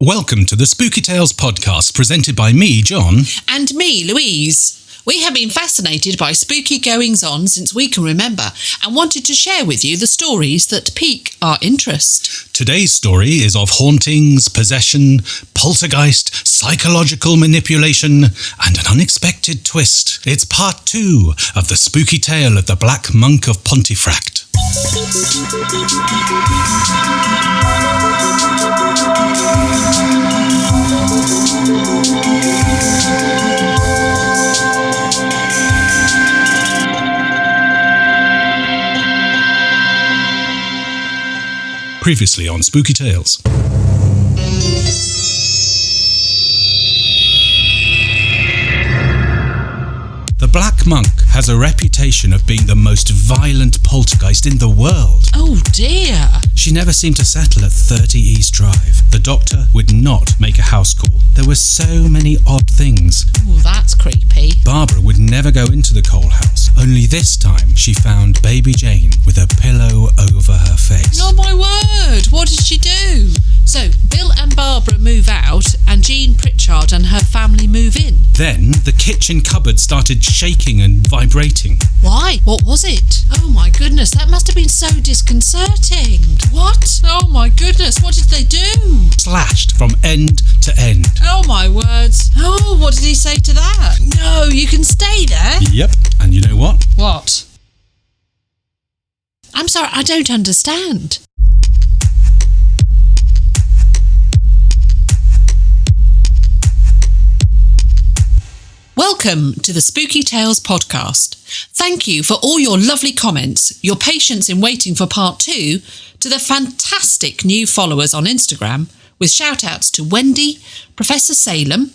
Welcome to the Spooky Tales podcast, presented by me, John. And me, Louise. We have been fascinated by spooky goings-on since we can remember and wanted to share with you the stories that pique our interest. Today's story is of hauntings, possession, poltergeist, psychological manipulation, and an unexpected twist. It's part 2 of the spooky tale of the Black Monk of Pontefract. Previously on Spooky Tales. The Black Monk has a reputation of being the most violent poltergeist in the world. Oh dear. She never seemed to settle at 30 East Drive. The doctor would not make a house call. There were so many odd things. Oh, that's creepy. Barbara would never go into the coal house. Only this time she found baby Jane with a pillow over her face. Oh my word, what did she do? So, Bill and Barbara move out and Jean Pritchard and her family move in. Then the kitchen cupboard started shaking and vibrating. Why? What was it? Oh my goodness, that must have been so disconcerting. What? Oh my goodness, what did they do? Slashed from end to end. Oh my words. Oh, what did he say to that? No, you can stay there. Yep, and you know what? What? I'm sorry, I don't understand. Welcome to the Spooky Tales podcast. Thank you for all your lovely comments, your patience in waiting for part 2, to the fantastic new followers on Instagram, with shout-outs to Wendy, Professor Salem,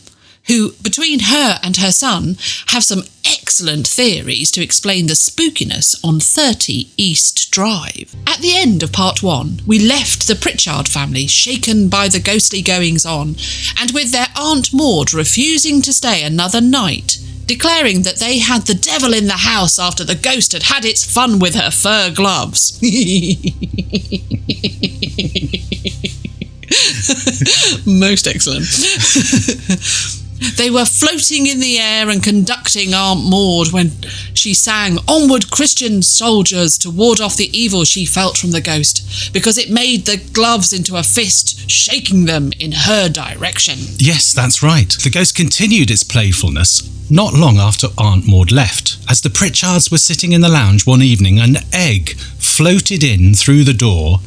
who, between her and her son, have some excellent theories to explain the spookiness on 30 East Drive. At the end of part 1, we left the Pritchard family shaken by the ghostly goings-on, and with their Aunt Maud refusing to stay another night, declaring that they had the devil in the house after the ghost had had its fun with her fur gloves. Most excellent. They were floating in the air and conducting Aunt Maud when she sang "Onward Christian Soldiers" to ward off the evil she felt from the ghost, because it made the gloves into a fist, shaking them in her direction. Yes, that's right. The ghost continued its playfulness not long after Aunt Maud left. As the Pritchards were sitting in the lounge one evening, an egg floated in through the door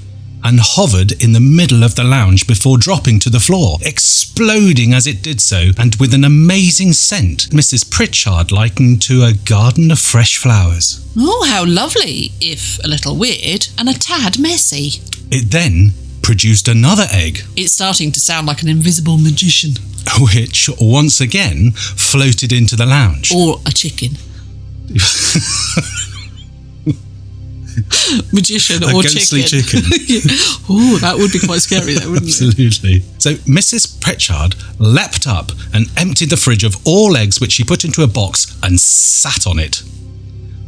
and hovered in the middle of the lounge before dropping to the floor, exploding as it did so, and with an amazing scent Mrs. Pritchard likened to a garden of fresh flowers. Oh, how lovely, if a little weird and a tad messy. It then produced another egg. It's starting to sound like an invisible magician. Which, once again, floated into the lounge. Or a chicken. Magician or ghostly chicken. Oh, that would be quite scary though, wouldn't it? Absolutely. So Mrs. Pritchard leapt up and emptied the fridge of all eggs, which she put into a box and sat on it,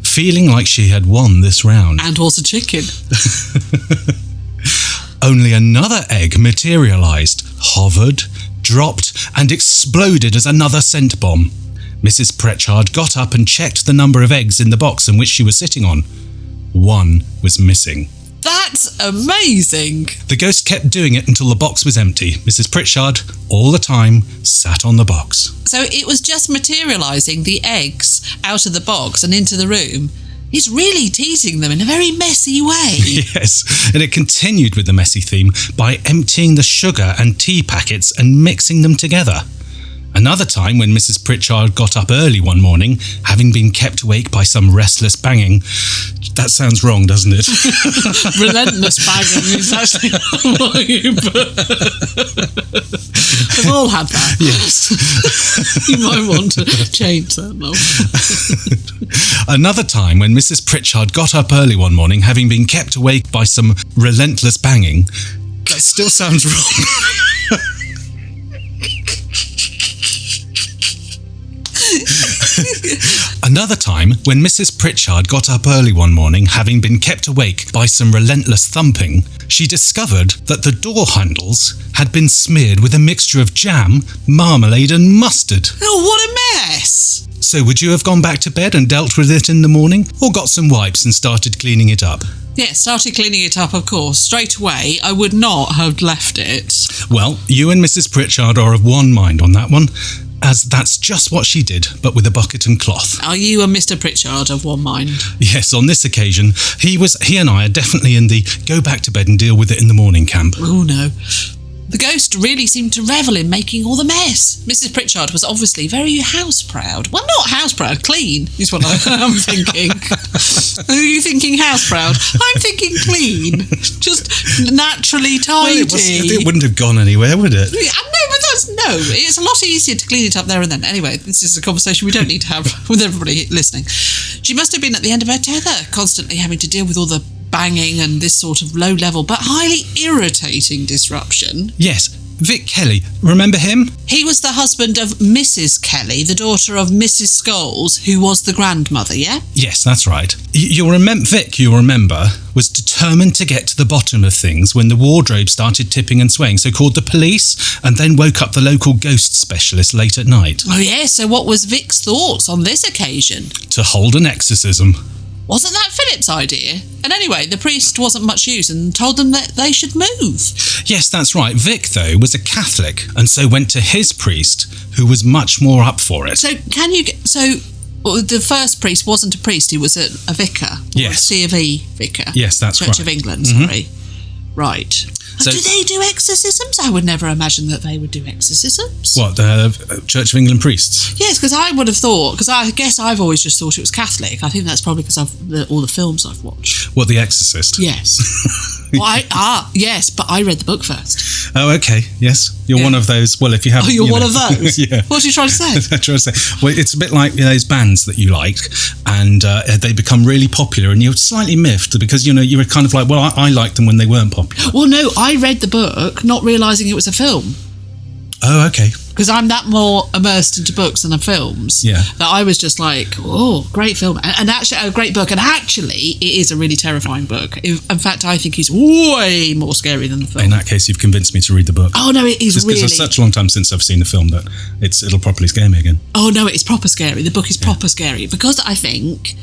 feeling like she had won this round. And was a chicken. Only another egg materialised, hovered, dropped and exploded as another scent bomb. Mrs. Pritchard got up and checked the number of eggs in the box in which she was sitting on. One was missing. That's amazing. The ghost kept doing it until the box was empty. Mrs. Pritchard, all the time, sat on the box. So it was just materialising the eggs out of the box and into the room. It's really teasing them in a very messy way. Yes, and it continued with the messy theme by emptying the sugar and tea packets and mixing them together. Another time, when Mrs. Pritchard got up early one morning, having been kept awake by some restless banging. That sounds wrong, doesn't it? Relentless banging is actually We've all had that. Yes. You might want to change that now. Another time, when Mrs. Pritchard got up early one morning, having been kept awake by some relentless banging. That still sounds wrong. Another time, when Mrs. Pritchard got up early one morning, having been kept awake by some relentless thumping, she discovered that the door handles had been smeared with a mixture of jam, marmalade and mustard. Oh, what a mess! So would you have gone back to bed and dealt with it in the morning, or got some wipes and started cleaning it up? Yeah, started cleaning it up, of course. Straight away, I would not have left it. Well, you and Mrs. Pritchard are of one mind on that one, as that's just what she did, but with a bucket and cloth. Are you and Mr. Pritchard of one mind? Yes, on this occasion, he and I are definitely in the go back to bed and deal with it in the morning camp. Oh, no. The ghost really seemed to revel in making all the mess. Mrs. Pritchard was obviously very house-proud. Well, not house-proud, clean is what I'm thinking. Are you thinking house-proud? I'm thinking clean. Just naturally tidy. Well, it wouldn't have gone anywhere, would it? No, it's a lot easier to clean it up there and then. Anyway, this is a conversation we don't need to have with everybody listening. She must have been at the end of her tether, constantly having to deal with all the banging and this sort of low-level but highly irritating disruption. Yes, Vic Kelly. Remember him? He was the husband of Mrs. Kelly, the daughter of Mrs. Scholes, who was the grandmother, yeah? Yes, that's right. You'll remember, was determined to get to the bottom of things when the wardrobe started tipping and swaying, so called the police, and then woke up the local ghost specialist late at night. Oh, yeah, so what was Vic's thoughts on this occasion? To hold an exorcism. Wasn't that Philip's idea? And anyway, the priest wasn't much use and told them that they should move. Yes, that's right. Vic, though, was a Catholic, and so went to his priest, who was much more up for it. So the first priest wasn't a priest, he was a vicar. Yes. A C of E vicar. Yes, that's Church right. of England, sorry. Right. So, do they do exorcisms? I would never imagine that they would do exorcisms. What, the Church of England priests? Yes, because I would have thought, because I guess I've always just thought it was Catholic. I think that's probably because of all the films I've watched. What, The Exorcist? Yes. Yes, but I read the book first. Oh, okay, yes. You're one of those, well, if you have... Oh, you're one of those? Yeah. What are you trying to say? I'm trying to say, well, it's a bit like those bands that you like, and they become really popular, and you're slightly miffed because, you were kind of like, well, I liked them when they weren't popular. Well, no, I read the book not realising it was a film. Oh, okay. Because I'm that more immersed into books than the films. Yeah. That I was just like, oh, great film. And actually, a great book. And actually, it is a really terrifying book. In fact, I think it's way more scary than the film. In that case, you've convinced me to read the book. Oh, no, it is really... Because it's such a long time since I've seen the film that it'll properly scare me again. Oh, no, it's proper scary. The book is proper scary. Because I think...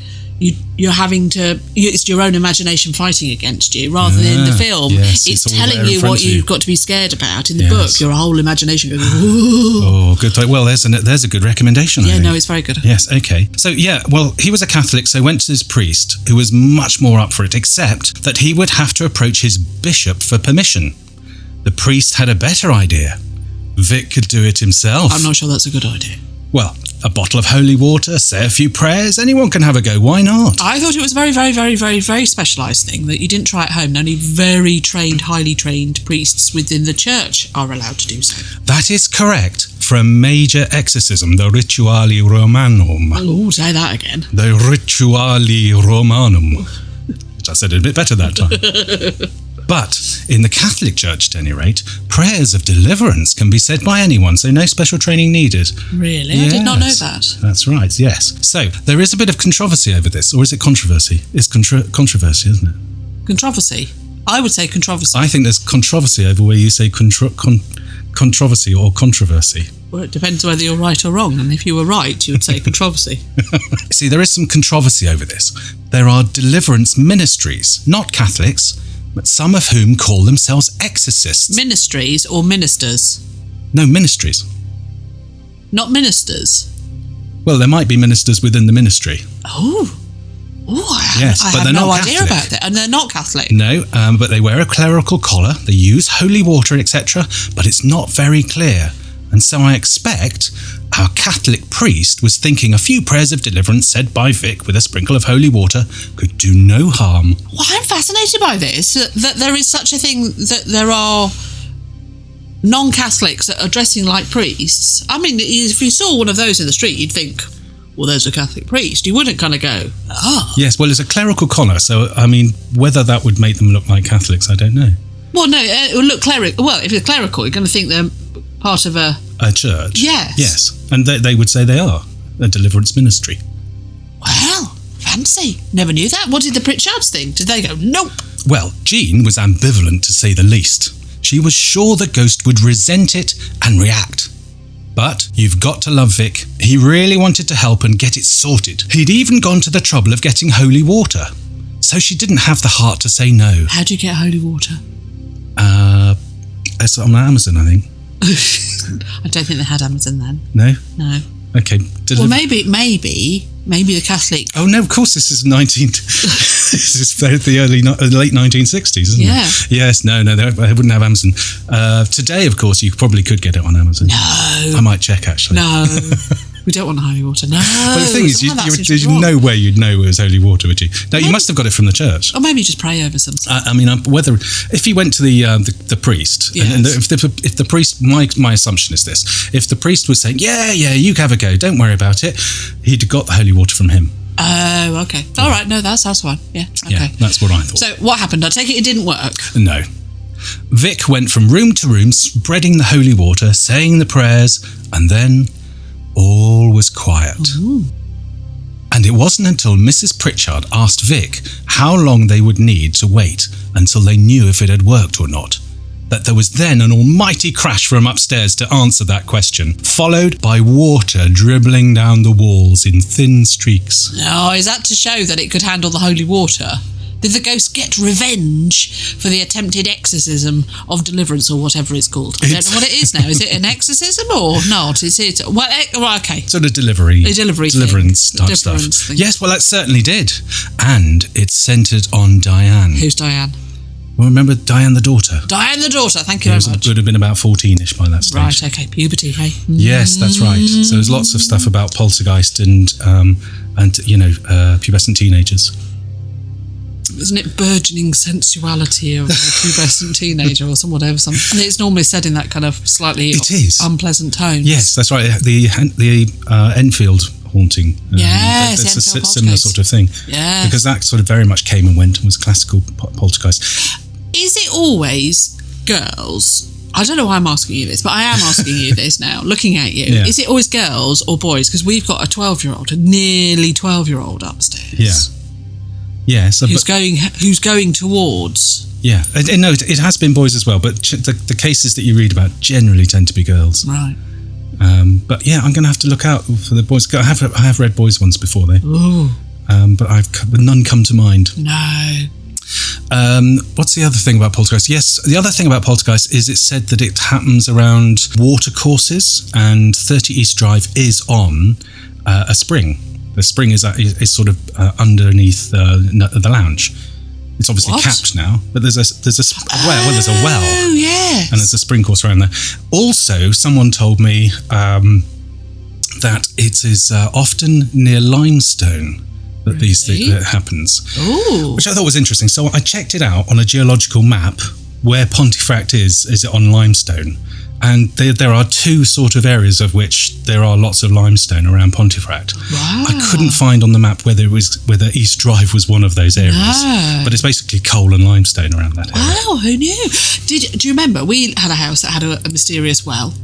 You're having to... It's your own imagination fighting against you rather than in the film. Yes, it's telling you what you've got to be scared about. In the book, your whole imagination goes... Oh, good. Well, there's a good recommendation. Yeah, no, it's very good. Yes, okay. So, he was a Catholic, so went to his priest, who was much more up for it, except that he would have to approach his bishop for permission. The priest had a better idea. Vic could do it himself. I'm not sure that's a good idea. Well, a bottle of holy water, say a few prayers, anyone can have a go, why not? I thought it was a very, very, very, very, very specialised thing that you didn't try at home, and only very trained, highly trained priests within the church are allowed to do so. That is correct. For a major exorcism, the Rituali Romanum. Oh, say that again. The Rituali Romanum. I said it a bit better that time. But in the Catholic Church, at any rate, prayers of deliverance can be said by anyone, so no special training needed. Really? Yes, I did not know that. That's right, yes. So, there is a bit of controversy over this, or is it controversy? It's controversy, isn't it? Controversy? I would say controversy. I think there's controversy over where you say controversy or controversy. Well, it depends whether you're right or wrong, and if you were right, you would say controversy. See, there is some controversy over this. There are deliverance ministries, not Catholics, but some of whom call themselves exorcists. Ministries or ministers? No, ministries. Not ministers? Well, there might be ministers within the ministry. Oh, I but have they're no not idea Catholic. about that. And they're not Catholic. No, but they wear a clerical collar, they use holy water, etc., but it's not very clear. And so I expect our Catholic priest was thinking a few prayers of deliverance said by Vic with a sprinkle of holy water could do no harm. Well, I'm fascinated by this, that there is such a thing that there are non-Catholics that are dressing like priests. I mean, if you saw one of those in the street, you'd think, well, there's a Catholic priest. You wouldn't kind of go, Yes, well, it's a clerical collar, so, I mean, whether that would make them look like Catholics, I don't know. Well, no, it would look clerical. Well, if it's clerical, you're going to think they're part of a church. Yes. Yes, and they would say they are a deliverance ministry. Fancy. Never knew that. What did the Pritchards think? Did they go, nope? Well, Jean was ambivalent to say the least. She was sure the ghost would resent it and react. But you've got to love Vic. He really wanted to help and get it sorted. He'd even gone to the trouble of getting holy water. So she didn't have the heart to say no. How do you get holy water? It's on Amazon, I think. I don't think they had Amazon then. No? No. Okay. Well, maybe the Catholic. Oh no! Of course, this is this is the late 1960s, isn't it? Yes. No. They wouldn't have Amazon. Today, of course, you probably could get it on Amazon. No. I might check actually. No. We don't want holy water. No. Well, the thing is, there's no way you'd know it was holy water, would you? No, you must have got it from the church. Or maybe you just pray over something. I mean, whether if you went to the priest, yes. and if the priest, my assumption is this: if the priest was saying, yeah, you have a go, don't worry about it, he'd have got the holy water from him. Oh, okay. All right. No, that's fine. Yeah. Okay. Yeah, that's what I thought. So what happened? I take it didn't work. No. Vic went from room to room, spreading the holy water, saying the prayers, and then all was quiet. Ooh. And it wasn't until Mrs. Pritchard asked Vic how long they would need to wait until they knew if it had worked or not, that there was then an almighty crash from upstairs to answer that question, followed by water dribbling down the walls in thin streaks. Oh, is that to show that it could handle the holy water? Did the ghost get revenge for the attempted exorcism of deliverance or whatever it's called? I don't know what it is now. Is it an exorcism or not? Is it... Well, okay. Sort of deliverance type stuff. Thing. Yes, well, that certainly did. And it's centred on Diane. Who's Diane? Well, remember Diane the daughter? Diane the daughter, thank you very much. Would have been about 14-ish by that stage. Right, okay, puberty, hey? Yes, that's right. So there's lots of stuff about poltergeist and pubescent teenagers. Isn't it burgeoning sensuality of a pubescent teenager or something? And it's normally said in that kind of slightly unpleasant tone. Yes, that's right. The Enfield haunting. Yes, it's a Enfield similar sort of thing. Yeah, because that sort of very much came and went and was classical poltergeist. Is it always girls? I don't know why I'm asking you this, but I am asking you this now, looking at you. Yeah. Is it always girls or boys? Because we've got a nearly 12-year-old upstairs. Yeah. Yes, who's going towards? Yeah, no, it has been boys as well, but the cases that you read about generally tend to be girls. Right. But yeah, I'm going to have to look out for the boys. I have read boys ones before though. Ooh. But none come to mind. No. What's the other thing about poltergeist? Yes, the other thing about poltergeist is it's said that it happens around water courses, and 30 East Drive is on a spring. The spring is sort of underneath the lounge. It's obviously capped now, but there's a well. Oh yes. And there's a spring course around there. Also, someone told me that it is often near limestone that these things that happens. Ooh. Which I thought was interesting. So I checked it out on a geological map where Pontefract is. Is it on limestone? And there are two sort of areas of which there are lots of limestone around Pontefract. Wow. I couldn't find on the map whether East Drive was one of those areas. No. But it's basically coal and limestone around that area. Wow, who knew? Do you remember we had a house that had a mysterious well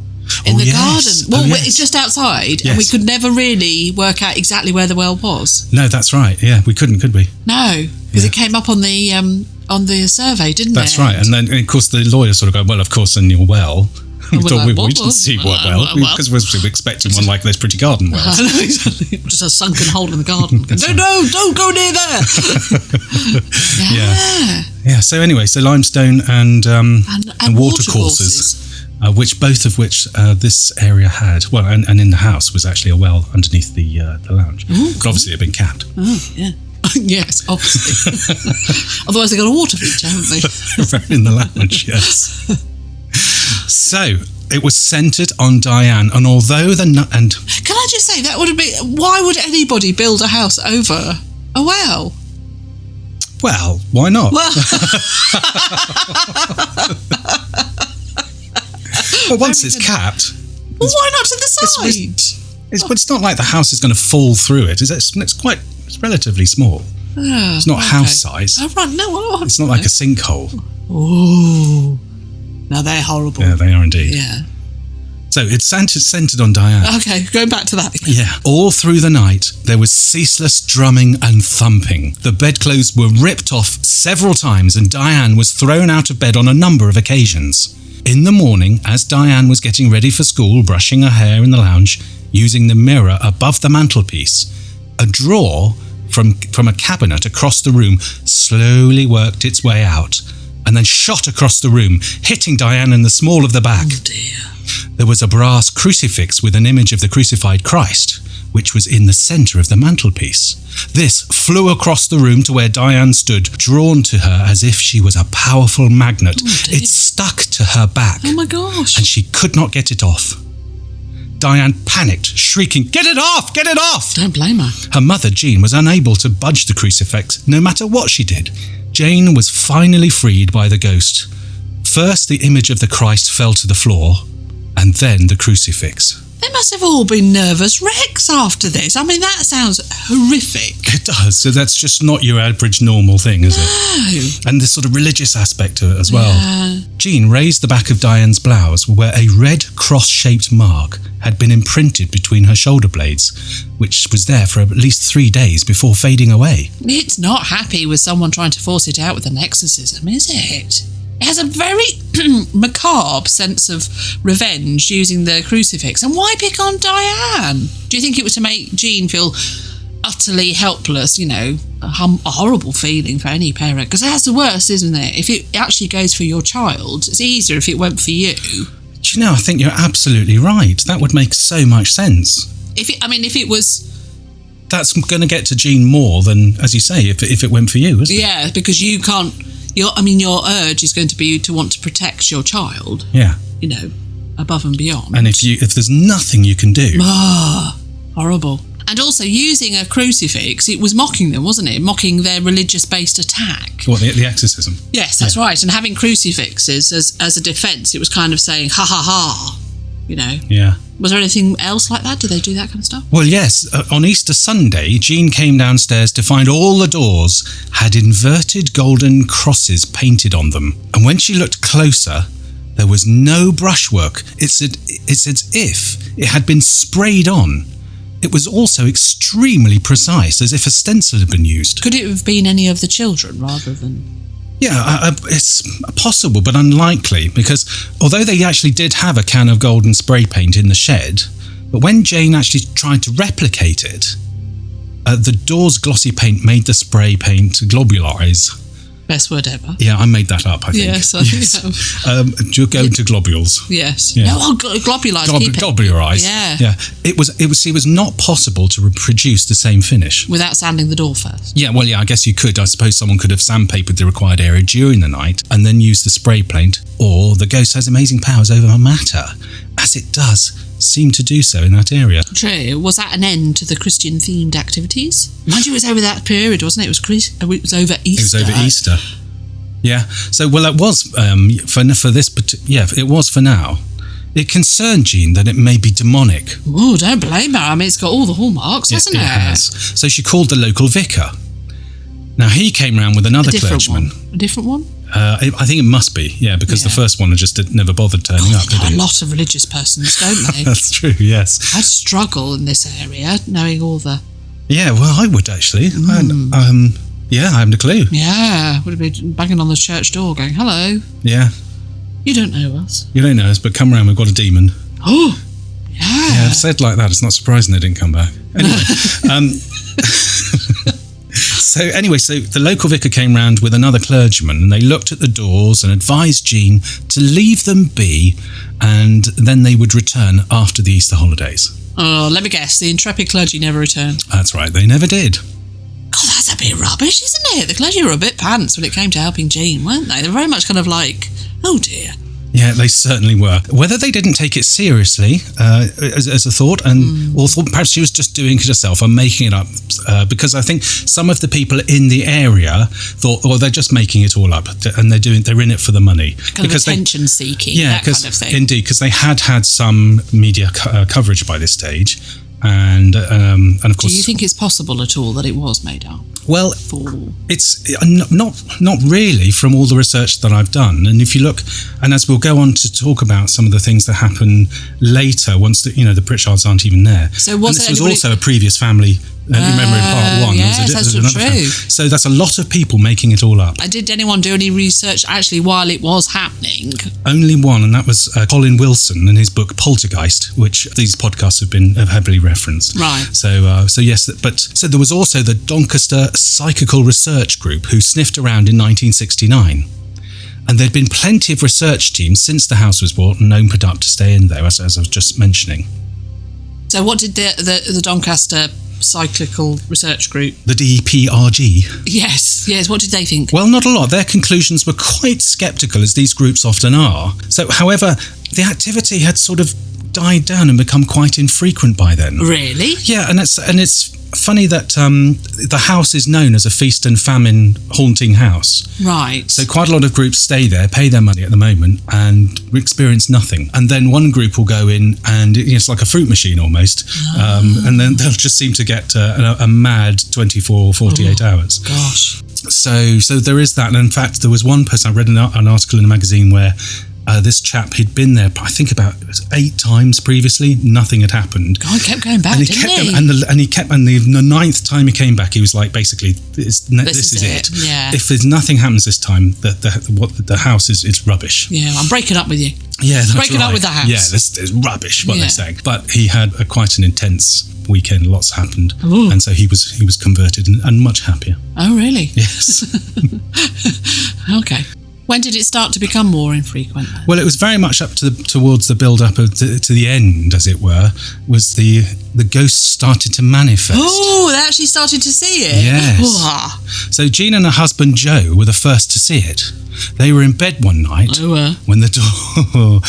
in the garden? Well, it's just outside, and we could never really work out exactly where the well was. No, that's right. Yeah, we couldn't, could we? No, because it came up on the survey, didn't it? That's right. And then, of course, the lawyer sort of go, well, of course, in your well. We didn't see what well, because we were expecting one like those pretty garden wells. I know, exactly. Just a sunken hole in the garden. No, don't go near there. Yeah. So anyway, limestone and water courses, both of which this area had. Well, and in the house was actually a well underneath the lounge. Ooh, but obviously it had been capped. Oh, yeah. Yes, obviously. Otherwise they've got a water feature, haven't they? In the lounge, yes. So it was centred on Diane, and although can I just say that would have been, why would anybody build a house over a well? Well, why not? Well, but once it's capped, why not to the side? It's not like the house is going to fall through it. It's relatively small. It's not house size. Oh, right. No, it's not like a sinkhole. Oh. No, they're horrible. Yeah, they are indeed. Yeah. So it's centered on Diane. Okay, going back to that. Yeah. All through the night, there was ceaseless drumming and thumping. The bedclothes were ripped off several times and Diane was thrown out of bed on a number of occasions. In the morning, as Diane was getting ready for school, brushing her hair in the lounge, using the mirror above the mantelpiece, a drawer from a cabinet across the room slowly worked its way out and then shot across the room, hitting Diane in the small of the back. Oh dear. There was a brass crucifix with an image of the crucified Christ, which was in the centre of the mantelpiece. This flew across the room to where Diane stood, drawn to her as if she was a powerful magnet. It stuck to her back. Oh my gosh. And she could not get it off. Diane panicked, shrieking, "Get it off! Get it off!" Don't blame her. Her mother, Jean, was unable to budge the crucifix, no matter what she did. Jane was finally freed by the ghost. First, the image of the Christ fell to the floor, and then the crucifix. They must have all been nervous wrecks after this. I mean, that sounds horrific. It does. So that's just not your average normal thing, is it? No. And the sort of religious aspect to it as well. Yeah. Jean raised the back of Diane's blouse where a red cross-shaped mark had been imprinted between her shoulder blades, which was there for at least 3 days before fading away. It's not happy with someone trying to force it out with an exorcism, is it? It has a very macabre sense of revenge using the crucifix. And why pick on Diane? Do you think it was to make Jean feel utterly helpless? You know, a horrible feeling for any parent. Because that's the worst, isn't it? If it actually goes for your child, it's easier if it went for you. Do you know, I think you're absolutely right. That would make so much sense. If it was... That's going to get to Jean more than, as you say, if it went for you, isn't it? Yeah, because you can't... Your urge is going to be to want to protect your child. Yeah. You know, above and beyond. And if there's nothing you can do... Horrible. And also, using a crucifix, it was mocking them, wasn't it? Mocking their religious-based attack. What, the exorcism? Yes, that's right. And having crucifixes as a defence, it was kind of saying, ha, ha, ha, you know. Yeah. Was there anything else like that? Did they do that kind of stuff? Well, yes. On Easter Sunday, Jean came downstairs to find all the doors had inverted golden crosses painted on them. And when she looked closer, there was no brushwork. It's as if it had been sprayed on. It was also extremely precise, as if a stencil had been used. Could it have been any of the children rather than... Yeah, it's possible, but unlikely, because although they actually did have a can of golden spray paint in the shed, but when Jane actually tried to replicate it, the door's glossy paint made the spray paint globularize. Best word ever. Yeah, I made that up, I think. Yes, I think you're going to globules. Yes. Yeah. No, globularize. Globularize. Yeah. It was not possible to reproduce the same finish. Without sanding the door first. Yeah, well, yeah, I guess you could. I suppose someone could have sandpapered the required area during the night and then used the spray paint, or the ghost has amazing powers over matter, as it does seem to do so in that area. True. Was that an end to the Christian-themed activities? Mind you, it was over that period, wasn't it? It was over Easter. It was over Easter. Yeah. So, well, it was for this. Yeah, it was for now. It concerned Jean that it may be demonic. Oh, don't blame her. I mean, it's got all the hallmarks, hasn't it? It has. So she called the local vicar. Now, he came round with another clergyman. A different one? I think it must be, because the first one just never bothered turning up, did a he? lot of religious persons, don't they? That's true, yes. I'd struggle in this area, knowing all the... Yeah, well, I would actually. I haven't a clue. Yeah, would have been banging on the church door going, hello. Yeah. You don't know us. You don't know us, but come round, we've got a demon. Oh, yeah. Yeah, said like that, it's not surprising they didn't come back. Anyway, So the local vicar came round with another clergyman and they looked at the doors and advised Jean to leave them be, and then they would return after the Easter holidays. Oh, let me guess, the intrepid clergy never returned. That's right, they never did. God, that's a bit rubbish, isn't it? The clergy were a bit pants when it came to helping Jean, weren't they? They were very much kind of like, oh dear. Yeah, they certainly were. Whether they didn't take it seriously as a thought, or thought perhaps she was just doing it herself and making it up, because I think some of the people in the area thought, well, they're just making it all up, and they're in it for the money, kind of attention seeking, that kind of thing. Indeed, because they had some media coverage by this stage. And of course, do you think it's possible at all that it was made up? Well, it's not really from all the research that I've done. And if you look, and as we'll go on to talk about some of the things that happen later, once the Pritchards aren't even there. So this was also a previous family. Remember in part one, yes, that's another true. family. So that's a lot of people making it all up. And did anyone do any research actually while it was happening? Only one, and that was Colin Wilson in his book Poltergeist, which these podcasts have heavily referenced. Right. So yes, but there was also the Doncaster Psychical Research Group who sniffed around in 1969. And there'd been plenty of research teams since the house was bought and known Product to stay in there, as I was just mentioning. So what did the Doncaster Psychical Research Group, the DPRG? Yes. What did they think? Well, not a lot. Their conclusions were quite sceptical, as these groups often are. So, however, the activity had sort of died down and become quite infrequent by then. Really? Yeah, and it's funny that the house is known as a feast and famine haunting house. Right. So quite a lot of groups stay there, pay their money at the moment, and experience nothing. And then one group will go in, and it's like a fruit machine almost. And then they'll just seem to get a mad 24 or 48 hours. Gosh. So there is that. And in fact, there was one person, I read an article in a magazine where this chap, he'd been there, I think, about 8 times previously. Nothing had happened. God, he kept going back, didn't he? And the 9th time he came back, he was like, basically, this is it. Yeah. If there's nothing happens this time, the house is rubbish. Yeah, I'm breaking up with you. Yeah, that's breaking up with the house. Yeah, this is rubbish, what they're saying. But he had quite an intense weekend. Lots happened. Ooh. And so he was converted and much happier. Oh, really? Yes. Okay. When did it start to become more infrequent? Well, it was very much up towards the build-up to the end, as it were, was the ghosts started to manifest. Oh, they actually started to see it? Yes. Oh. So Jean and her husband Joe were the first to see it. They were in bed one night when the door...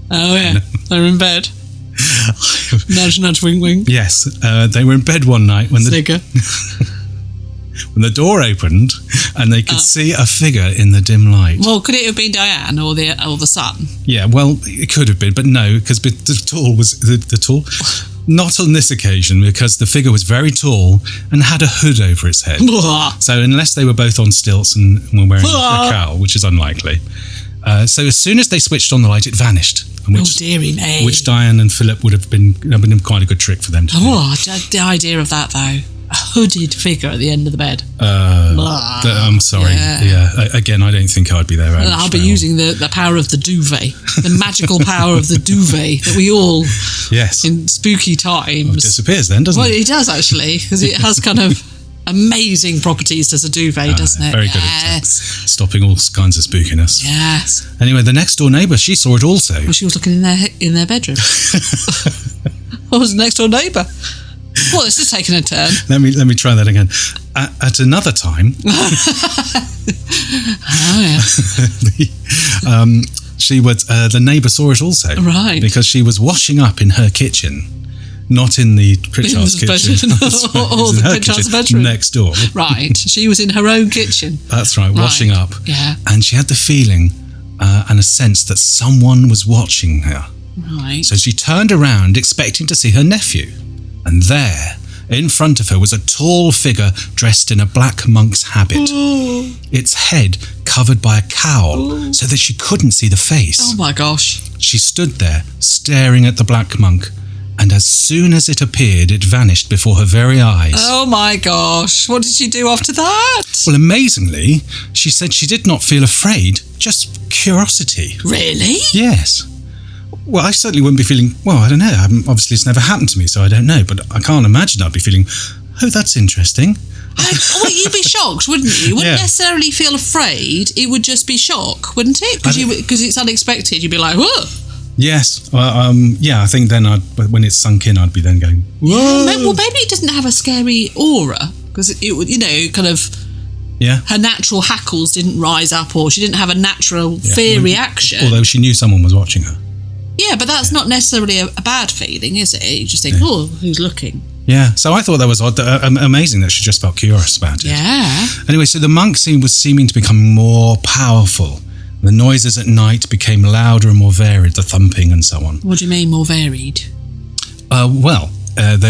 Oh, yeah. They were in bed. Nudge, nudge, wink, wink. Yes. They were in bed one night when when the door opened and they could see a figure in the dim light. Well, could it have been Diane or the son? Yeah, well, it could have been, but no, because the tall was the tall. Not on this occasion, because the figure was very tall and had a hood over its head. So unless they were both on stilts and were wearing a cowl, which is unlikely. So as soon as they switched on the light, it vanished. Dearie me. Which Diane and Philip would have been quite a good trick for them to do. The idea of that, though. A hooded figure at the end of the bed. I'm sorry. Yeah. Again, I don't think I'd be there. I'll be using the power of the duvet, the magical power of the duvet that we all, in spooky times. Well, it disappears then, doesn't it? Well, it does actually, because it has kind of amazing properties as a duvet, doesn't it? Very good at stopping all kinds of spookiness. Yes. Anyway, the next door neighbour, she saw it also. Well, she was looking in their bedroom. What was the next door neighbour? Well, this is taking a turn. Let me try that again. At another time, she was the neighbour saw it also, right? Because she was washing up in her kitchen, not in the Pritchard's kitchen, or the Pritchard's bedroom next door. Right, she was in her own kitchen. That's right, washing up. Yeah, and she had the feeling and a sense that someone was watching her. Right. So she turned around, expecting to see her nephew. And there, in front of her, was a tall figure dressed in a black monk's habit. Ooh. Its head covered by a cowl, so that she couldn't see the face. Oh my gosh. She stood there, staring at the black monk, and as soon as it appeared, it vanished before her very eyes. Oh my gosh. What did she do after that? Well, amazingly, she said she did not feel afraid, just curiosity. Really? Yes. Well, I certainly wouldn't be feeling, I don't know. Obviously, it's never happened to me, so I don't know. But I can't imagine I'd be feeling, that's interesting. Well, you'd be shocked, wouldn't you? You wouldn't necessarily feel afraid. It would just be shock, wouldn't it? Because it's unexpected. You'd be like, whoa. Yes. I think then when it's sunk in, I'd be then going, whoa. Yeah, well, maybe it doesn't have a scary aura because it would, kind of... Yeah. Her natural hackles didn't rise up, or she didn't have a natural fear reaction. Although she knew someone was watching her. Yeah, but that's not necessarily a bad feeling, is it? You just think, who's looking? Yeah, so I thought that was odd, amazing that she just felt curious about it. Yeah. Anyway, so the monk was seeming to become more powerful The noises at night became louder and more varied, the thumping and so on. What do you mean more varied? There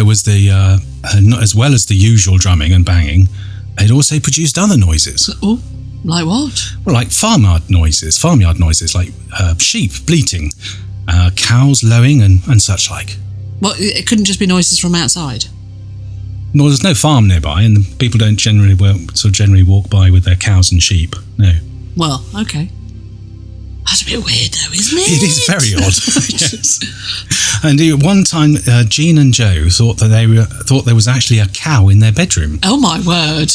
was as well as the usual drumming and banging, it also produced other noises. Oh, like what? Well, like farmyard noises, like sheep bleating, cows lowing and such like. Well, it couldn't just be noises from outside? No, there's no farm nearby, and people don't generally walk by with their cows and sheep. No. Well, okay. That's a bit weird, though, isn't it? It is very odd. Yes. And one time, Jean and Joe thought there was actually a cow in their bedroom. Oh my word!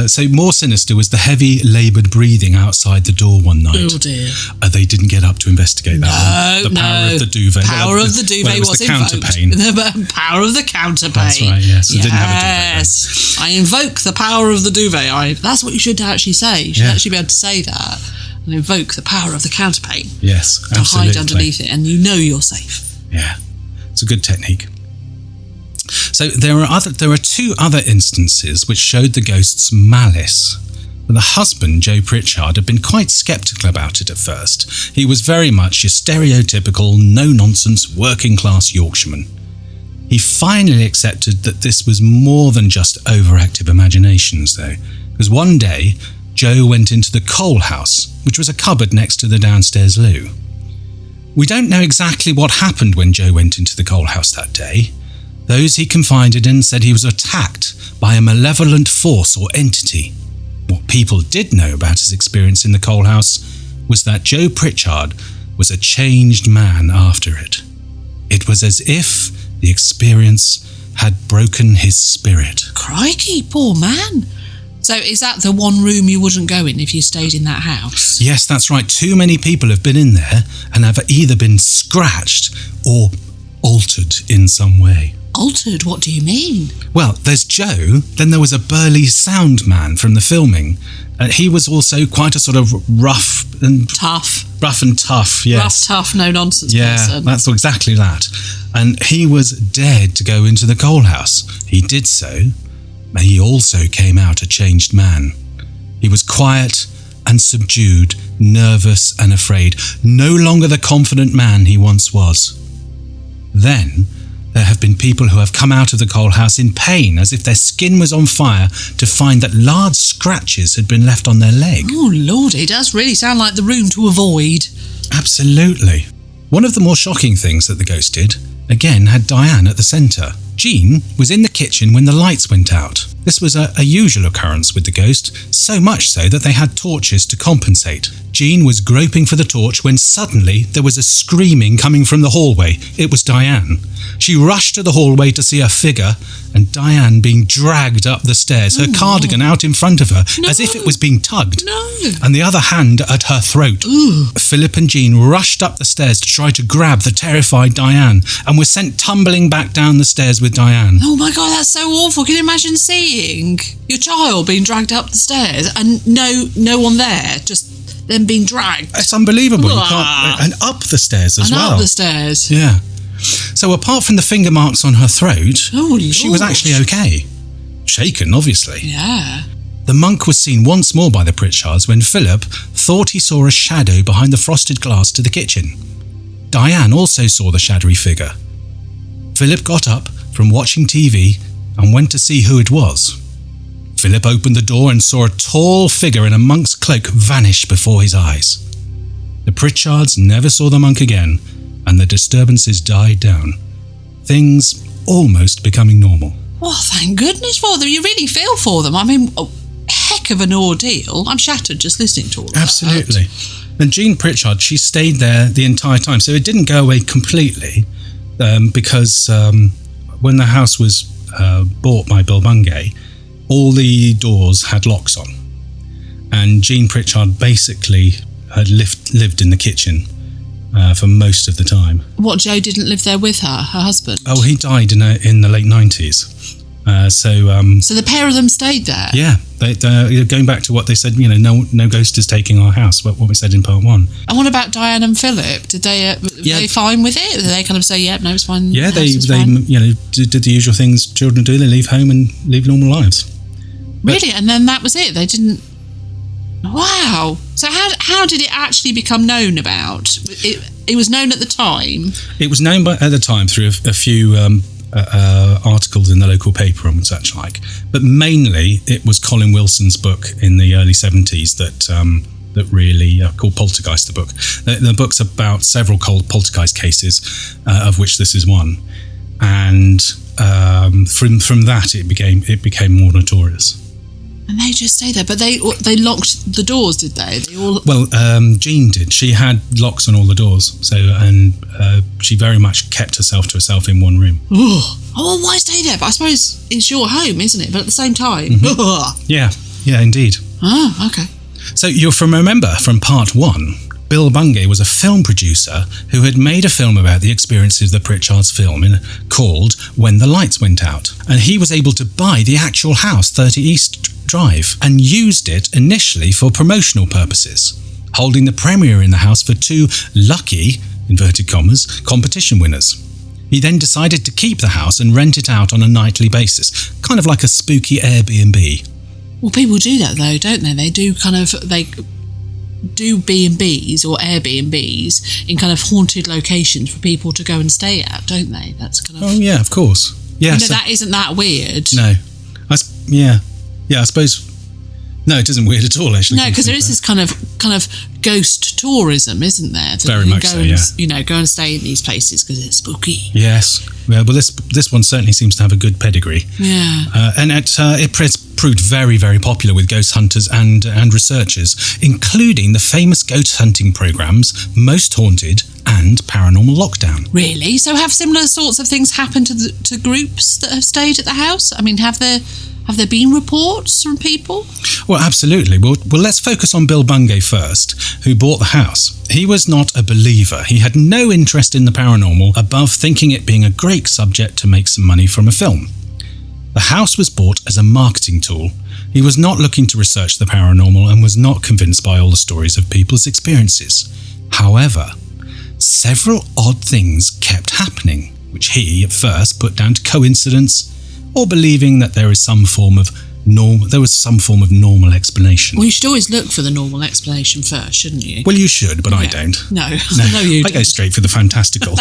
So more sinister was the heavy, laboured breathing outside the door one night. Oh dear! They didn't get up to investigate that. The power of the duvet. Power of the duvet was the invoked. counterpane. The power of the counterpane. That's right. Yes. It didn't have a duvet. Yes. I invoke the power of the duvet. That's what you should actually say. You should actually be able to say that. And invoke the power of the counterpane. Yes, absolutely. To hide underneath it, and you know you're safe. Yeah, it's a good technique. So there are two other instances which showed the ghost's malice. The husband, Joe Pritchard, had been quite sceptical about it at first. He was very much your stereotypical, no-nonsense, working-class Yorkshireman. He finally accepted that this was more than just overactive imaginations, though, because one day Joe went into the coal house, which was a cupboard next to the downstairs loo. We don't know exactly what happened when Joe went into the coal house that day. Those he confided in said he was attacked by a malevolent force or entity. What people did know about his experience in the coal house was that Joe Pritchard was a changed man after it. It was as if the experience had broken his spirit. Crikey, poor man. So is that the one room you wouldn't go in if you stayed in that house? Yes, that's right. Too many people have been in there and have either been scratched or altered in some way. Altered? What do you mean? Well, there's Joe, then there was a burly sound man from the filming. He was also quite a sort of rough and tough, yes. Rough, tough, no-nonsense person. Yeah, that's exactly that. And he was dared to go into the coal house. He did so. He also came out a changed man. He was quiet and subdued, nervous and afraid, no longer the confident man he once was. Then, there have been people who have come out of the coal house in pain, as if their skin was on fire, to find that large scratches had been left on their leg. Oh, Lord, it does really sound like the room to avoid. Absolutely. One of the more shocking things that the ghost did, again, had Diane at the centre. Jean was in the kitchen when the lights went out. This was a usual occurrence with the ghost, so much so that they had torches to compensate. Jean was groping for the torch when suddenly there was a screaming coming from the hallway. It was Diane. She rushed to the hallway to see a figure, and Diane being dragged up the stairs, her cardigan out in front of her, as if it was being tugged, and the other hand at her throat. Ooh. Philip and Jean rushed up the stairs to try to grab the terrified Diane, and were sent tumbling back down the stairs with Diane. Oh my God, that's so awful. Can you imagine seeing your child being dragged up the stairs and no one there, just them being dragged? It's unbelievable. You can't, and up the stairs as well. And up the stairs. Yeah. So apart from the finger marks on her throat, she was actually okay. Shaken, obviously. Yeah. The monk was seen once more by the Pritchards when Philip thought he saw a shadow behind the frosted glass to the kitchen. Diane also saw the shadowy figure. Philip got up from watching TV and went to see who it was. Philip opened the door and saw a tall figure in a monk's cloak vanish before his eyes. The Pritchards never saw the monk again, and the disturbances died down, things almost becoming normal. Well, thank goodness for them. You really feel for them. I mean, a heck of an ordeal. I'm shattered just listening to all that. Absolutely. And Jean Pritchard, she stayed there the entire time, so it didn't go away completely, because when the house was bought by Bill Bungay, all the doors had locks on, and Jean Pritchard basically had lived in the kitchen for most of the time. What, Joe didn't live there with her husband? Oh, he died in the late 90s. So the pair of them stayed there? Yeah. Going back to what they said, no ghost is taking our house, what we said in part 1. And what about Diane and Philip? Did they they fine with it? Did they kind of say, yeah, no, it's fine? Yeah, they did the usual things children do. They leave home and live normal lives. Really? And then that was it? They didn't... Wow. So how did it actually become known about? It was known at the time? It was known at the time through a few articles in the local paper and such like. But mainly it was Colin Wilson's book in the early 70s that really, called Poltergeist, the book. The book's about several poltergeist cases, of which this is one. And from that, it became more notorious. And they just stay there, but they locked the doors, did they? Well, Jean did. She had locks on all the doors, and she very much kept herself to herself in one room. Oh, well, why stay there? But I suppose it's your home, isn't it? But at the same time, yeah, indeed. Oh, okay. So you'll remember from part 1. Bill Bungay was a film producer who had made a film about the experiences of the Pritchards film called When the Lights Went Out. And he was able to buy the actual house, 30 East Drive, and used it initially for promotional purposes, holding the premiere in the house for 2 lucky, inverted commas, competition winners. He then decided to keep the house and rent it out on a nightly basis, kind of like a spooky Airbnb. Well, people do that though, don't they? They do B&Bs or Airbnbs in kind of haunted locations for people to go and stay at, don't they? That's kind of... Oh, yeah, of course. Yeah, that isn't that weird. No. I suppose... No, it isn't weird at all, actually. No, because there is this kind of ghost tourism, isn't there? Very much so, yeah. Go and stay in these places because it's spooky. Yes. Well, this one certainly seems to have a good pedigree. Yeah. And it proved very, very popular with ghost hunters and researchers, including the famous ghost hunting programs Most Haunted and Paranormal Lockdown. Really? So have similar sorts of things happened to groups that have stayed at the house? I mean, have there been reports from people? Well, absolutely. Well, let's focus on Bill Bungay first, who bought the house. He was not a believer. He had no interest in the paranormal above thinking it being a great subject to make some money from a film. The house was bought as a marketing tool. He was not looking to research the paranormal and was not convinced by all the stories of people's experiences. However, several odd things kept happening, which he at first put down to coincidence or believing that there was some form of normal explanation. Well, you should always look for the normal explanation first, shouldn't you? Well, you should, but I don't. No, you don't. I go straight for the fantastical.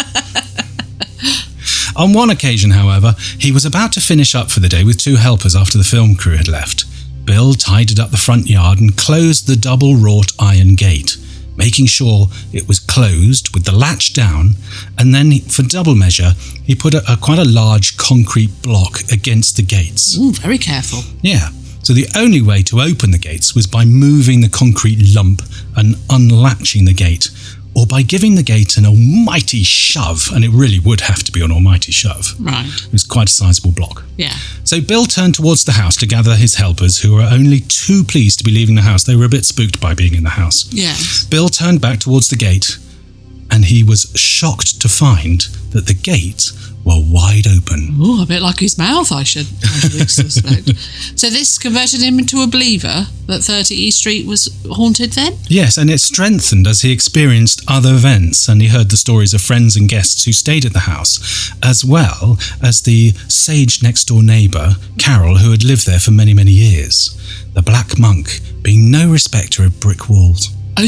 On one occasion, however, he was about to finish up for the day with 2 helpers after the film crew had left. Bill tidied up the front yard and closed the double-wrought iron gate, making sure it was closed with the latch down, and then, for double measure, he put quite a large concrete block against the gates. Ooh, very careful. Yeah. So the only way to open the gates was by moving the concrete lump and unlatching the gate, or by giving the gate an almighty shove, and it really would have to be an almighty shove. Right. It was quite a sizable block. Yeah. So Bill turned towards the house to gather his helpers, who were only too pleased to be leaving the house. They were a bit spooked by being in the house. Yes. Bill turned back towards the gate, and he was shocked to find that the gates were wide open. Oh, a bit like his mouth, I should suspect. So this converted him into a believer that 30 East Street was haunted then? Yes, and it strengthened as he experienced other events and he heard the stories of friends and guests who stayed at the house, as well as the sage next-door neighbour, Carol, who had lived there for many, many years. The Black Monk being no respecter of brick walls. Oh,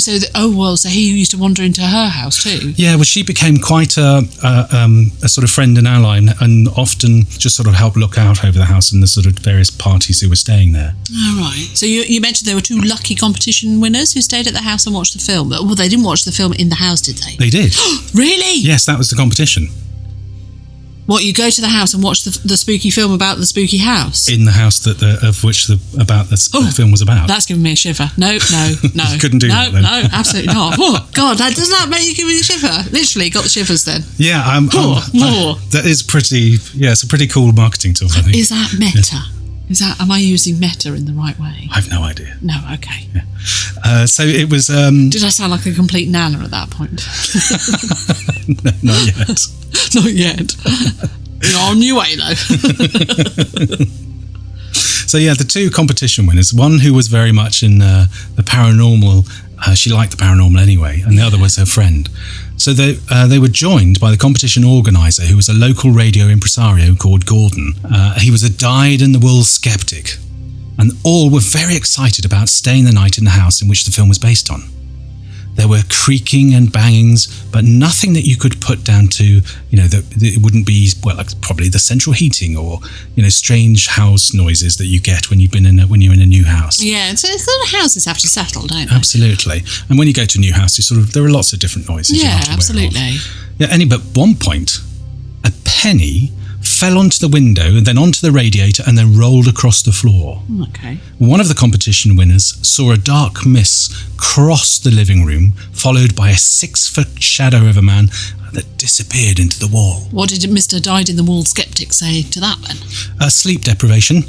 so he used to wander into her house too? Yeah, well, she became quite a sort of friend and ally and often just sort of helped look out over the house and the sort of various parties who were staying there. Oh, right. So you mentioned there were 2 lucky competition winners who stayed at the house and watched the film. Well, they didn't watch the film in the house, did they? They did. Really? Yes, that was the competition. What, you go to the house and watch the spooky film about the spooky house? In the house of which the film was about. That's giving me a shiver. No. You couldn't do that then. No, absolutely not. Oh, God, doesn't that make you give me a shiver? Literally, got the shivers then. Yeah, that is pretty, it's a pretty cool marketing tool, I think. Is that meta? Yeah. Am I using meta in the right way? I've no idea. No, okay. Yeah. So it was... Did I sound like a complete nana at that point? No, not yet. Not yet. You're on your way, though. So, the 2 competition winners, one who was very much in the paranormal, she liked the paranormal anyway, and the other was her friend. So they were joined by the competition organiser, who was a local radio impresario called Gordon. He was a dyed-in-the-wool skeptic. and all were very excited about staying the night in the house in which the film was based on. There were creaking and bangings, but nothing that you could put down to, that it wouldn't be, like probably the central heating or, strange house noises that you get when when you're in a new house. Yeah, so the houses have to settle, don't they? Absolutely. And when you go to a new house, there are lots of different noises. Yeah, you have to absolutely. But at one point, a penny fell onto the window and then onto the radiator and then rolled across the floor. Okay. One of the competition winners saw a dark mist cross the living room, followed by a 6-foot shadow of a man that disappeared into the wall. What did Mr. Dyed-in-the-Wall skeptic say to that then? Sleep deprivation,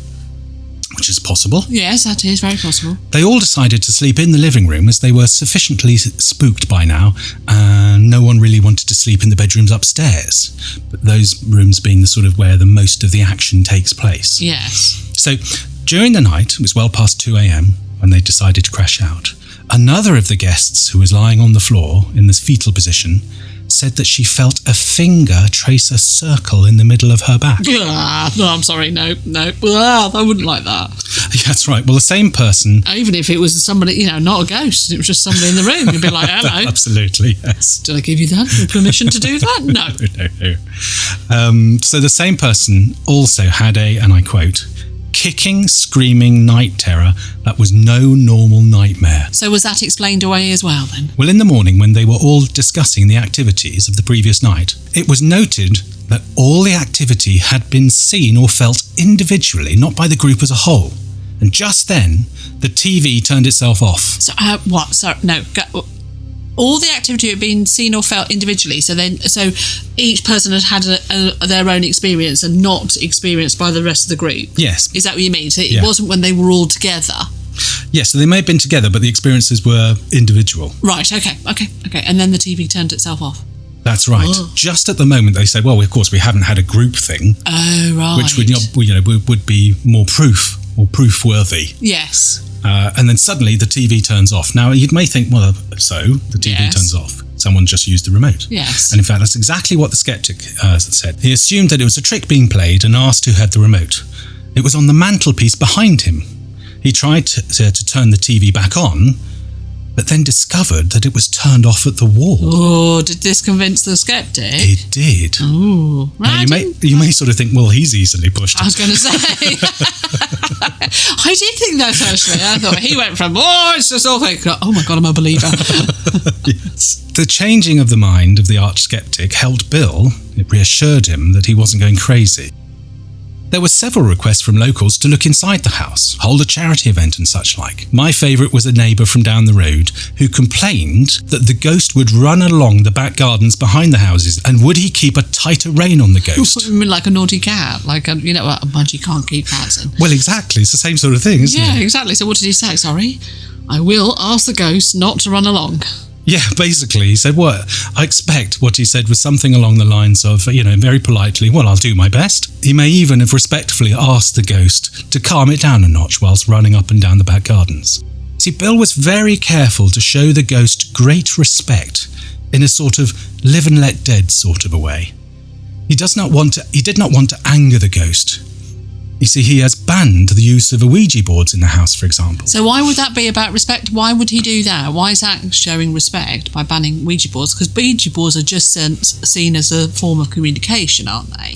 which is possible. Yes, that is very possible. They all decided to sleep in the living room as they were sufficiently spooked by now, and no one really wanted to sleep in the bedrooms upstairs, but those rooms being the sort of where the most of the action takes place. Yes. So during the night, it was well past 2 a.m. when they decided to crash out. Another of the guests, who was lying on the floor in this fetal position, said that she felt a finger trace a circle in the middle of her back. No, I'm sorry, no. I wouldn't like that. Yeah, that's right. Well, the same person... Even if it was somebody, not a ghost, it was just somebody in the room, you'd be like, hello. Absolutely, yes. Did I give you that? Permission to do that? No. No. So the same person also had a, and I quote, kicking, screaming night terror that was no normal nightmare. So was that explained away as well then? Well, in the morning when they were all discussing the activities of the previous night, it was noted that all the activity had been seen or felt individually, not by the group as a whole. And just then, the TV turned itself off. So, what? Sorry, no. All the activity had been seen or felt individually, so each person had their own experience and not experienced by the rest of the group. Yes. Is that what you mean? So it wasn't when they were all together. Yes, so they may have been together, but the experiences were individual. Right. Okay. And then the TV turned itself off. That's right. Oh. Just at the moment, they said, "Well, of course, we haven't had a group thing." Oh, right. Which would be more proof or proof-worthy. Yes. And then suddenly the TV turns off. Now, you may think, well, so the TV turns off. Someone just used the remote. Yes. And in fact, that's exactly what the skeptic said. He assumed that it was a trick being played and asked who had the remote. It was on the mantelpiece behind him. He tried to turn the TV back on, but then discovered that it was turned off at the wall. Oh, did this convince the skeptic? It did. Ooh. Now, you may sort of think, well, he's easily pushed. I was going to say. I did think that, actually. I thought he went from, it's just all fake. Oh my God, I'm a believer. Yes. The changing of the mind of the arch-skeptic helped Bill. It reassured him that he wasn't going crazy. There were several requests from locals to look inside the house, hold a charity event and such like. My favourite was a neighbour from down the road who complained that the ghost would run along the back gardens behind the houses, and would he keep a tighter rein on the ghost? Like a naughty cat, like a bunch you can't keep cats in. Well, exactly. It's the same sort of thing, isn't it? Yeah, exactly. So what did he say? Sorry, I will ask the ghost not to run along. Yeah, basically, he said, I expect what he said was something along the lines of, very politely, well, I'll do my best. He may even have respectfully asked the ghost to calm it down a notch whilst running up and down the back gardens. See, Bill was very careful to show the ghost great respect in a sort of live and let dead sort of a way. He did not want to anger the ghost. You see, he has banned the use of Ouija boards in the house, for example. So why would that be about respect? Why would he do that? Why is that showing respect by banning Ouija boards? Because Ouija boards are just seen as a form of communication, aren't they?